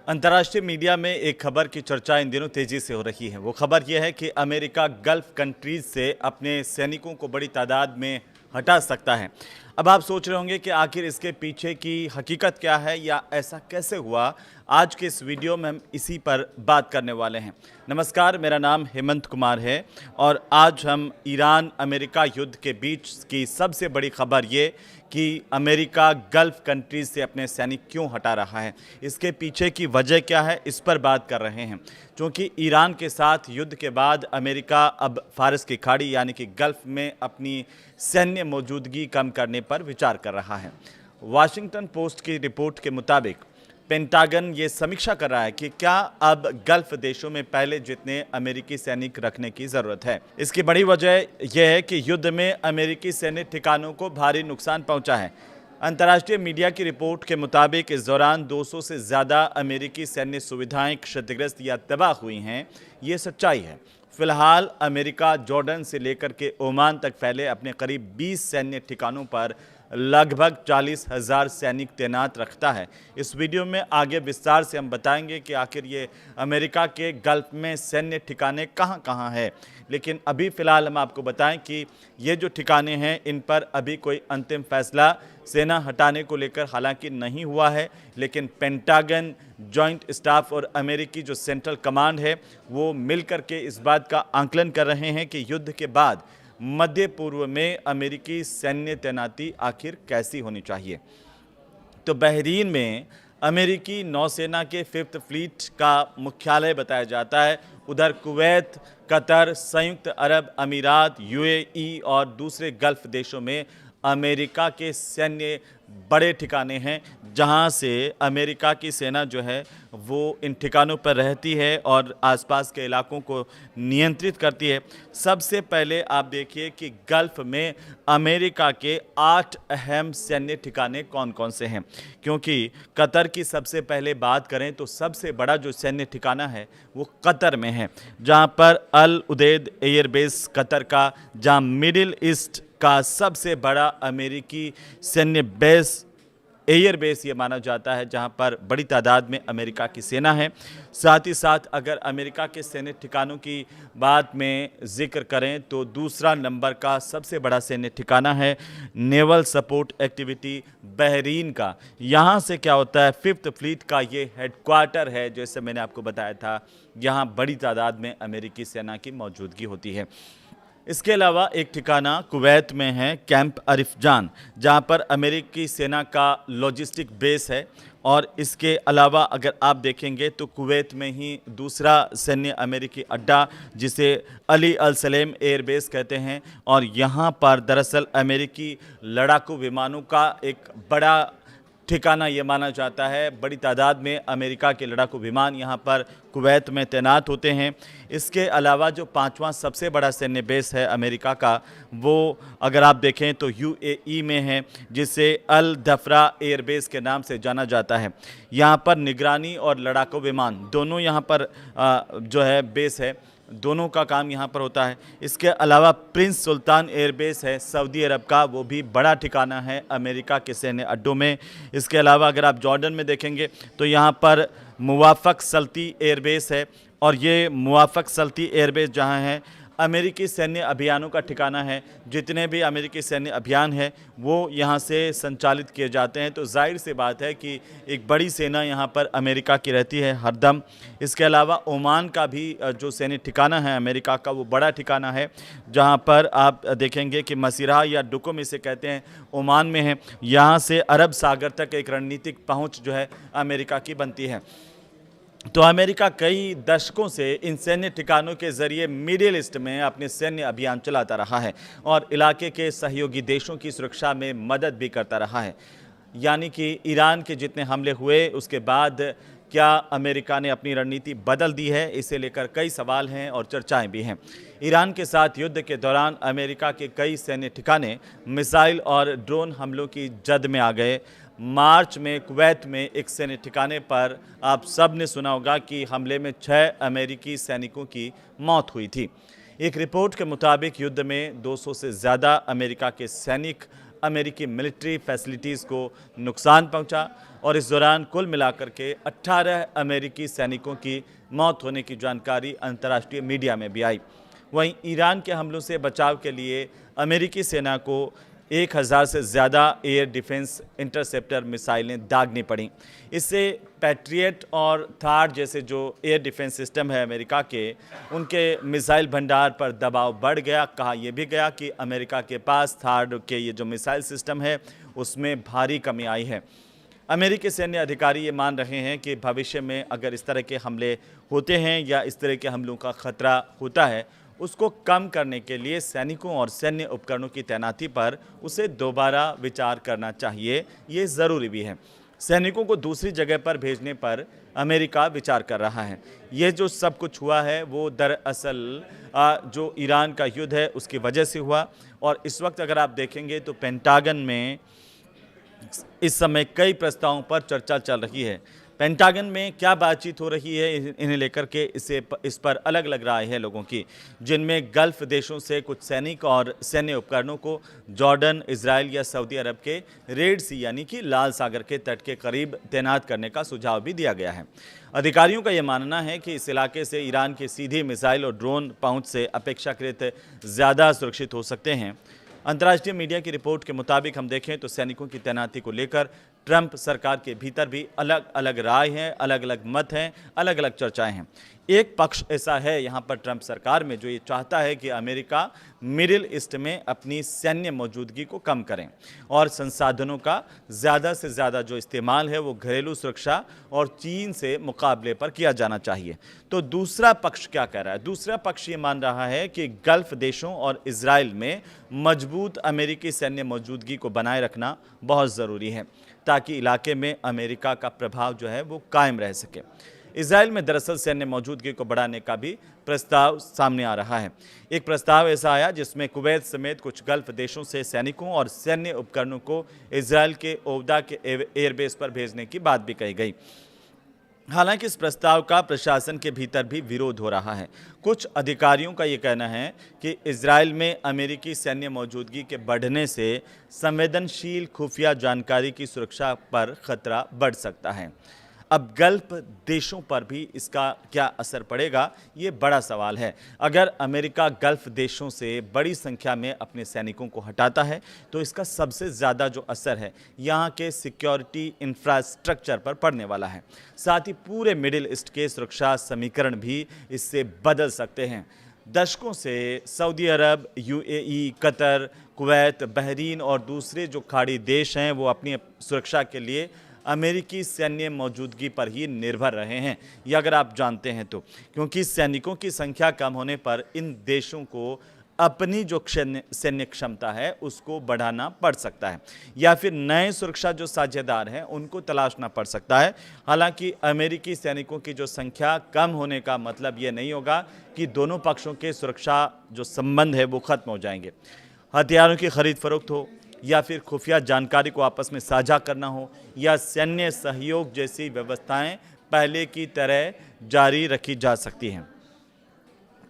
अंतर्राष्ट्रीय मीडिया में एक खबर की चर्चा इन दिनों तेजी से हो रही है। वो खबर यह है कि अमेरिका गल्फ कंट्रीज से अपने सैनिकों को बड़ी तादाद में हटा सकता है। अब आप सोच रहे होंगे कि आखिर इसके पीछे की हकीकत क्या है या ऐसा कैसे हुआ। आज के इस वीडियो में हम इसी पर बात करने वाले हैं। नमस्कार, मेरा नाम हेमंत कुमार है और आज हम ईरान अमेरिका युद्ध के बीच की सबसे बड़ी खबर ये कि अमेरिका गल्फ कंट्रीज से अपने सैनिक क्यों हटा रहा है, इसके पीछे की वजह क्या है, इस पर बात कर रहे हैं। क्योंकि ईरान के साथ युद्ध के बाद अमेरिका अब फारस की खाड़ी यानी कि गल्फ में अपनी सैन्य मौजूदगी कम करने पर विचार कर रहा है। वाशिंगटन पोस्ट की रिपोर्ट के मुताबिक पेंटागन ये समीक्षा कर रहा है कि क्या अब गल्फ देशों में पहले जितने अमेरिकी सैनिक रखने की जरूरत है। इसकी बड़ी वजह यह है कि युद्ध में अमेरिकी सैन्य ठिकानों को भारी नुकसान पहुंचा है। अंतर्राष्ट्रीय मीडिया की रिपोर्ट के मुताबिक इस दौरान 200 से ज़्यादा अमेरिकी सैन्य सुविधाएं क्षतिग्रस्त या तबाह हुई हैं। ये सच्चाई है। फिलहाल अमेरिका जॉर्डन से लेकर के ओमान तक फैले अपने करीब 20 सैन्य ठिकानों पर लगभग 40,000 सैनिक तैनात रखता है। इस वीडियो में आगे विस्तार से हम बताएंगे कि आखिर ये अमेरिका के गल्फ में सैन्य ठिकाने कहाँ है। लेकिन अभी फ़िलहाल हम आपको बताएं कि ये जो ठिकाने हैं इन पर अभी कोई अंतिम फैसला सेना हटाने को लेकर हालांकि नहीं हुआ है, लेकिन पेंटागन, जॉइंट स्टाफ और अमेरिकी जो सेंट्रल कमांड है वो मिलकर के इस बात का आकलन कर रहे हैं कि युद्ध के बाद मध्य पूर्व में अमेरिकी सैन्य तैनाती आखिर कैसी होनी चाहिए। तो बहरीन में अमेरिकी नौसेना के 5th फ्लीट का मुख्यालय बताया जाता है। उधर कुवैत, कतर, संयुक्त अरब अमीरात, यूएई और दूसरे गल्फ देशों में अमेरिका के सैन्य बड़े ठिकाने हैं जहां से अमेरिका की सेना जो है वो इन ठिकानों पर रहती है और आसपास के इलाकों को नियंत्रित करती है। सबसे पहले आप देखिए कि गल्फ में अमेरिका के 8 अहम सैन्य ठिकाने कौन कौन से हैं। क्योंकि कतर की सबसे पहले बात करें तो सबसे बड़ा जो सैन्य ठिकाना है वो कतर में है, जहां पर अल उदैद एयरबेस कतर का, जहां मिडिल ईस्ट का सबसे बड़ा अमेरिकी सैन्य बेस एयरबेस ये माना जाता है, जहां पर बड़ी तादाद में अमेरिका की सेना है। साथ ही साथ अगर अमेरिका के सैन्य ठिकानों की बात में जिक्र करें तो दूसरा नंबर का सबसे बड़ा सैन्य ठिकाना है नेवल सपोर्ट एक्टिविटी बहरीन का। यहां से क्या होता है, 5th फ्लीट का ये हेडक्वार्टर है। जैसे मैंने आपको बताया था, यहां बड़ी तादाद में अमेरिकी सेना की मौजूदगी होती है। इसके अलावा एक ठिकाना कुवैत में है, कैंप अरिफजान, जहां पर अमेरिकी सेना का लॉजिस्टिक बेस है। और इसके अलावा अगर आप देखेंगे तो कुवैत में ही दूसरा सैन्य अमेरिकी अड्डा जिसे अली अल सलेम एयरबेस कहते हैं, और यहां पर दरअसल अमेरिकी लड़ाकू विमानों का एक बड़ा ठिकाना ये माना जाता है। बड़ी तादाद में अमेरिका के लड़ाकू विमान यहाँ पर कुवैत में तैनात होते हैं। इसके अलावा जो 5वां सबसे बड़ा सैन्य बेस है अमेरिका का, वो अगर आप देखें तो यूएई में है, जिसे अल दफरा एयरबेस के नाम से जाना जाता है। यहाँ पर निगरानी और लड़ाकू विमान दोनों यहाँ पर जो है बेस है, दोनों का काम यहाँ पर होता है। इसके अलावा प्रिंस सुल्तान एयरबेस है सऊदी अरब का, वो भी बड़ा ठिकाना है अमेरिका के सैन्य अड्डों में। इसके अलावा अगर आप जॉर्डन में देखेंगे तो यहाँ पर मुवाफ़क़ सल्ती एयरबेस है, और ये मुवाफ़क़ सल्ती एयरबेस जहाँ है अमेरिकी सैन्य अभियानों का ठिकाना है। जितने भी अमेरिकी सैन्य अभियान है वो यहाँ से संचालित किए जाते हैं। तो जाहिर सी बात है कि एक बड़ी सेना यहाँ पर अमेरिका की रहती है हरदम। इसके अलावा ओमान का भी जो सैन्य ठिकाना है अमेरिका का, वो बड़ा ठिकाना है, जहाँ पर आप देखेंगे कि मसीरा या डुकोम इसे कहते हैं, ओमान में है। यहाँ से अरब सागर तक एक रणनीतिक पहुँच जो है अमेरिका की बनती है। तो अमेरिका कई दशकों से इन सैन्य ठिकानों के जरिए मिडिल ईस्ट में अपने सैन्य अभियान चलाता रहा है और इलाके के सहयोगी देशों की सुरक्षा में मदद भी करता रहा है। यानी कि ईरान के जितने हमले हुए उसके बाद क्या अमेरिका ने अपनी रणनीति बदल दी है, इसे लेकर कई सवाल हैं और चर्चाएं भी हैं। ईरान के साथ युद्ध के दौरान अमेरिका के कई सैन्य ठिकाने मिसाइल और ड्रोन हमलों की जद में आ गए। मार्च में कुवैत में एक सैन्य ठिकाने पर आप सब ने सुना होगा कि हमले में 6 अमेरिकी सैनिकों की मौत हुई थी। एक रिपोर्ट के मुताबिक युद्ध में 200 से ज़्यादा अमेरिका के सैनिक अमेरिकी मिलिट्री फैसिलिटीज़ को नुकसान पहुंचा और इस दौरान कुल मिलाकर के 18 अमेरिकी सैनिकों की मौत होने की जानकारी अंतर्राष्ट्रीय मीडिया में भी आई। वहीं ईरान के हमलों से बचाव के लिए अमेरिकी सेना को 1000 से ज़्यादा एयर डिफेंस इंटरसेप्टर मिसाइलें दागनी पड़ी। इससे पैट्रियट और थार जैसे जो एयर डिफेंस सिस्टम है अमेरिका के, उनके मिसाइल भंडार पर दबाव बढ़ गया। कहा यह भी गया कि अमेरिका के पास थार के ये जो मिसाइल सिस्टम है उसमें भारी कमी आई है। अमेरिकी सैन्य अधिकारी ये मान रहे हैं कि भविष्य में अगर इस तरह के हमले होते हैं या इस तरह के हमलों का खतरा होता है, उसको कम करने के लिए सैनिकों और सैन्य उपकरणों की तैनाती पर उसे दोबारा विचार करना चाहिए। ये ज़रूरी भी है। सैनिकों को दूसरी जगह पर भेजने पर अमेरिका विचार कर रहा है। ये जो सब कुछ हुआ है वो दरअसल जो ईरान का युद्ध है उसकी वजह से हुआ। और इस वक्त अगर आप देखेंगे तो पेंटागन में इस समय कई प्रस्तावों पर चर्चा चल रही है। पेंटागन में क्या बातचीत हो रही है इन्हें लेकर के इस पर अलग अलग राय है लोगों की, जिनमें गल्फ देशों से कुछ सैनिक और सैन्य उपकरणों को जॉर्डन, इजराइल या सऊदी अरब के रेड सी यानी कि लाल सागर के तट के करीब तैनात करने का सुझाव भी दिया गया है। अधिकारियों का यह मानना है कि इस इलाके से ईरान की सीधी मिसाइल और ड्रोन पहुंच से अपेक्षाकृत ज़्यादा सुरक्षित हो सकते हैं। अंतर्राष्ट्रीय मीडिया की रिपोर्ट के मुताबिक हम देखें तो सैनिकों की तैनाती को लेकर ट्रंप सरकार के भीतर भी अलग अलग राय हैं, अलग अलग मत हैं, अलग अलग चर्चाएं हैं। एक पक्ष ऐसा है यहाँ पर ट्रंप सरकार में जो ये चाहता है कि अमेरिका मिडिल ईस्ट में अपनी सैन्य मौजूदगी को कम करें और संसाधनों का ज़्यादा से ज़्यादा जो इस्तेमाल है वो घरेलू सुरक्षा और चीन से मुकाबले पर किया जाना चाहिए। तो दूसरा पक्ष क्या कह रहा है? दूसरा पक्ष ये मान रहा है कि गल्फ देशों और इजराइल में मजबूत अमेरिकी सैन्य मौजूदगी को बनाए रखना बहुत ज़रूरी है ताकि इलाके में अमेरिका का प्रभाव जो है वो कायम रह सके। इजराइल में दरअसल सैन्य मौजूदगी को बढ़ाने का भी प्रस्ताव सामने आ रहा है। एक प्रस्ताव ऐसा आया जिसमें कुवैत समेत कुछ गल्फ देशों से सैनिकों और सैन्य उपकरणों को इजराइल के ओवदा के एयरबेस पर भेजने की बात भी कही गई। हालांकि इस प्रस्ताव का प्रशासन के भीतर भी विरोध हो रहा है। कुछ अधिकारियों का ये कहना है कि इजराइल में अमेरिकी सैन्य मौजूदगी के बढ़ने से संवेदनशील खुफिया जानकारी की सुरक्षा पर खतरा बढ़ सकता है। अब गल्फ देशों पर भी इसका क्या असर पड़ेगा, ये बड़ा सवाल है। अगर अमेरिका गल्फ देशों से बड़ी संख्या में अपने सैनिकों को हटाता है तो इसका सबसे ज़्यादा जो असर है यहाँ के सिक्योरिटी इंफ्रास्ट्रक्चर पर पड़ने वाला है। साथ ही पूरे मिडिल ईस्ट के सुरक्षा समीकरण भी इससे बदल सकते हैं। दशकों से सऊदी अरब, यूएई, कतर, कुवैत, बहरीन और दूसरे जो खाड़ी देश हैं वो अपनी सुरक्षा के लिए अमेरिकी सैन्य मौजूदगी पर ही निर्भर रहे हैं, ये अगर आप जानते हैं तो, क्योंकि सैनिकों की संख्या कम होने पर इन देशों को अपनी जो सैन्य क्षमता है उसको बढ़ाना पड़ सकता है या फिर नए सुरक्षा जो साझेदार हैं उनको तलाशना पड़ सकता है। हालांकि अमेरिकी सैनिकों की जो संख्या कम होने का मतलब ये नहीं होगा कि दोनों पक्षों के सुरक्षा जो संबंध है वो खत्म हो जाएंगे। हथियारों की खरीद फरोख्त हो या फिर खुफिया जानकारी को आपस में साझा करना हो या सैन्य सहयोग जैसी व्यवस्थाएं पहले की तरह जारी रखी जा सकती हैं।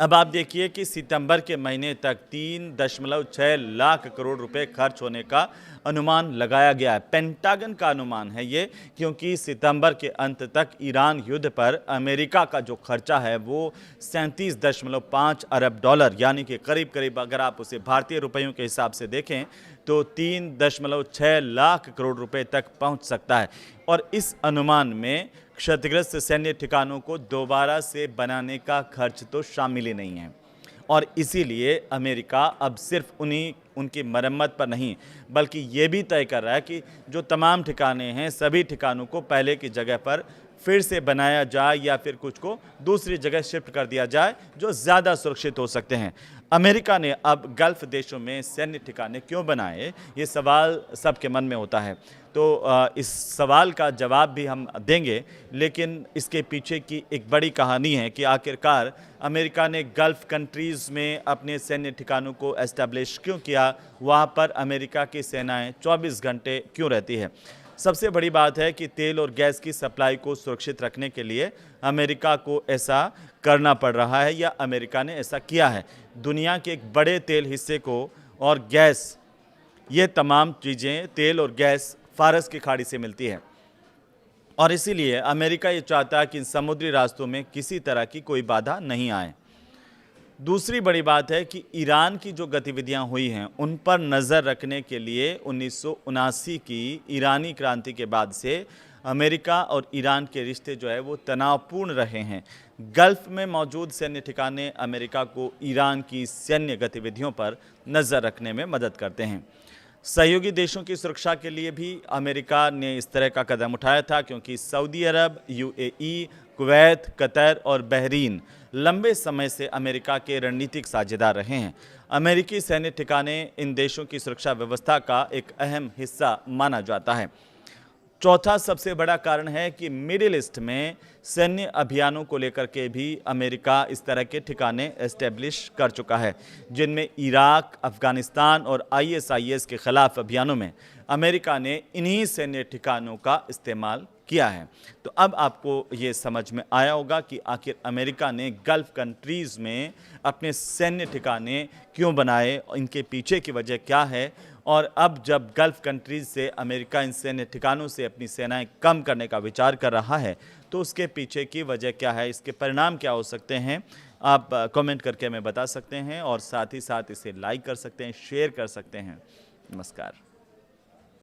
अब आप देखिए कि सितंबर के महीने तक 3.6 लाख करोड़ रुपए खर्च होने का अनुमान लगाया गया है। पेंटागन का अनुमान है ये, क्योंकि सितंबर के अंत तक ईरान युद्ध पर अमेरिका का जो खर्चा है वो 37.5 अरब डॉलर यानी कि करीब करीब अगर आप उसे भारतीय रुपयों के हिसाब से देखें तो 3.6 लाख करोड़ रुपए तक पहुंच सकता है। और इस अनुमान में क्षतिग्रस्त सैन्य ठिकानों को दोबारा से बनाने का खर्च तो शामिल ही नहीं है और इसीलिए अमेरिका अब सिर्फ उनकी मरम्मत पर नहीं बल्कि ये भी तय कर रहा है कि जो तमाम ठिकाने हैं सभी ठिकानों को पहले की जगह पर फिर से बनाया जाए या फिर कुछ को दूसरी जगह शिफ्ट कर दिया जाए जो ज़्यादा सुरक्षित हो सकते हैं। अमेरिका ने अब गल्फ देशों में सैन्य ठिकाने क्यों बनाए, ये सवाल सबके मन में होता है। तो इस सवाल का जवाब भी हम देंगे, लेकिन इसके पीछे की एक बड़ी कहानी है कि आखिरकार अमेरिका ने गल्फ कंट्रीज़ में अपने सैन्य ठिकानों को एस्टैब्लिश क्यों किया, वहाँ पर अमेरिका की सेनाएं 24 घंटे क्यों रहती है। सबसे बड़ी बात है कि तेल और गैस की सप्लाई को सुरक्षित रखने के लिए अमेरिका को ऐसा करना पड़ रहा है या अमेरिका ने ऐसा किया है। दुनिया के एक बड़े तेल हिस्से को और गैस ये तमाम चीज़ें तेल और गैस फ़ारस की खाड़ी से मिलती है और इसीलिए अमेरिका ये चाहता है कि इन समुद्री रास्तों में किसी तरह की कोई बाधा नहीं आए। दूसरी बड़ी बात है कि ईरान की जो गतिविधियां हुई हैं उन पर नज़र रखने के लिए 1979 की ईरानी क्रांति के बाद से अमेरिका और ईरान के रिश्ते जो है वो तनावपूर्ण रहे हैं। गल्फ में मौजूद सैन्य ठिकाने अमेरिका को ईरान की सैन्य गतिविधियों पर नज़र रखने में मदद करते हैं। सहयोगी देशों की सुरक्षा के लिए भी अमेरिका ने इस तरह का कदम उठाया था, क्योंकि सऊदी अरब, यूएई, कुवैत, कतर और बहरीन लंबे समय से अमेरिका के रणनीतिक साझेदार रहे हैं। अमेरिकी सैन्य ठिकाने इन देशों की सुरक्षा व्यवस्था का एक अहम हिस्सा माना जाता है। चौथा सबसे बड़ा कारण है कि मिडिल ईस्ट में सैन्य अभियानों को लेकर के भी अमेरिका इस तरह के ठिकाने एस्टेब्लिश कर चुका है, जिनमें इराक, अफगानिस्तान और आईएसआईएस के खिलाफ अभियानों में अमेरिका ने इन्हीं सैन्य ठिकानों का इस्तेमाल किया है। तो अब आपको ये समझ में आया होगा कि आखिर अमेरिका ने गल्फ कंट्रीज़ में अपने सैन्य ठिकाने क्यों बनाए, इनके पीछे की वजह क्या है, और अब जब गल्फ कंट्रीज से अमेरिका इन सैन्य ठिकानों से अपनी सेनाएं कम करने का विचार कर रहा है तो उसके पीछे की वजह क्या है, इसके परिणाम क्या हो सकते हैं, आप कमेंट करके हमें बता सकते हैं और साथ ही साथ इसे लाइक कर सकते हैं, शेयर कर सकते हैं। नमस्कार।